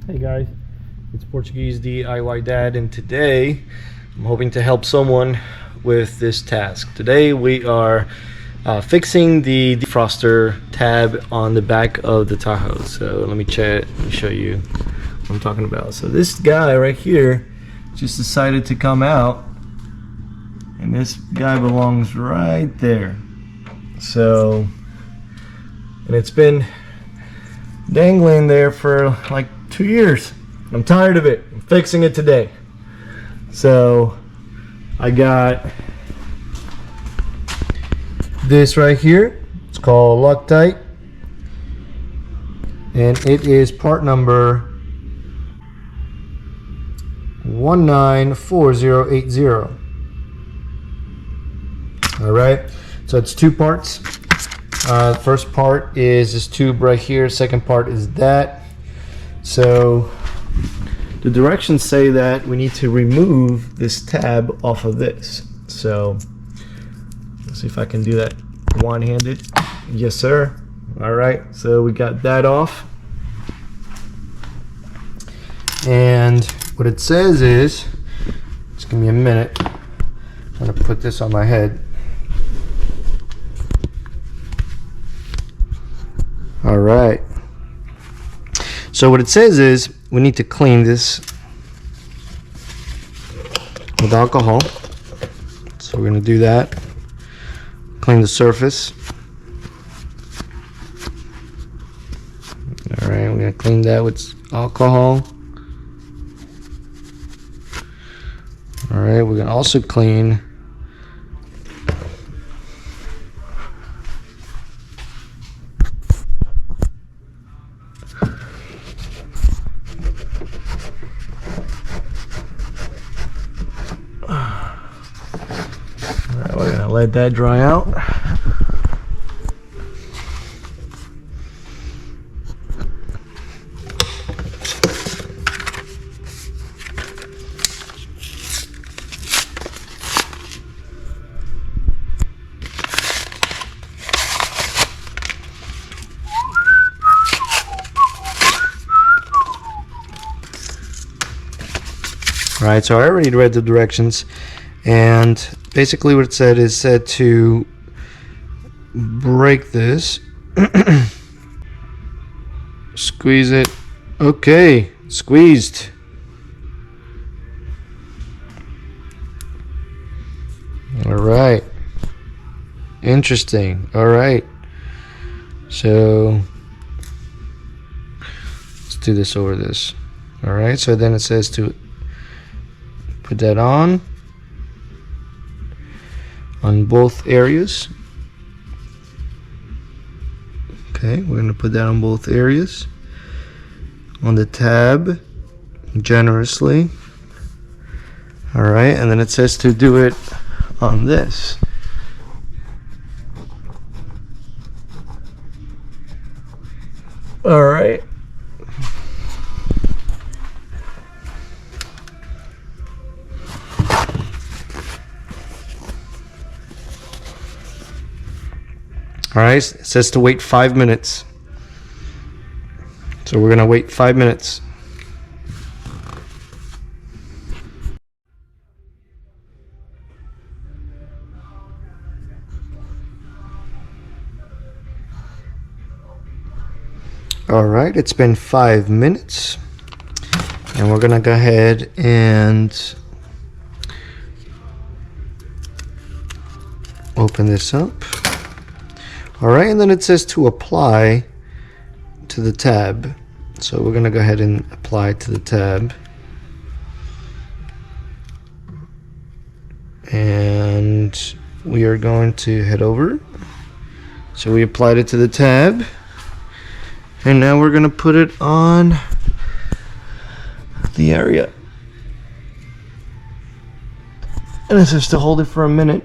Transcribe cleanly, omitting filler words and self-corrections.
Hey guys, it's Portuguese DIY Dad, and today I'm hoping to help someone with this task. Today we are fixing the defroster tab on the back of the Tahoe. So let me show you what I'm talking about. So this guy right here just decided to come out, and this guy belongs right there. So, and it's been dangling there for like 2 years. I'm tired of it. I'm fixing it today. So I got this right here. It's called Loctite, and it is part number 194080. All right, so it's two parts. First part is this tube right here. Second part is that. So the directions say that we need to remove this tab off of this. So let's see if I can do that one-handed. Yes, sir. All right, so we got that off. And what it says is, just give me a minute. I'm gonna put this on my head. All right. So what it says is we need to clean this with alcohol. So we're going to do that. Clean the surface. All right, we're going to clean that with alcohol. All right, we're going to also clean we're gonna let that dry out. All right, so I already read the directions, and basically what it said is to break this. Squeeze it. Okay, squeezed. All right, interesting. All right, so let's do this over this. All right, so then it says to put that on both areas. Okay, we're going to put that on both areas. On the tab, generously. All right, and then it says to do it on this. All right. All right, it says to wait 5 minutes. So we're gonna wait 5 minutes. All right, it's been 5 minutes, and we're gonna go ahead and open this up. All right, and then it says to apply to the tab. So we're gonna go ahead and apply to the tab. And we are going to head over. So we applied it to the tab. And now we're gonna put it on the area. And it says to hold it for a minute.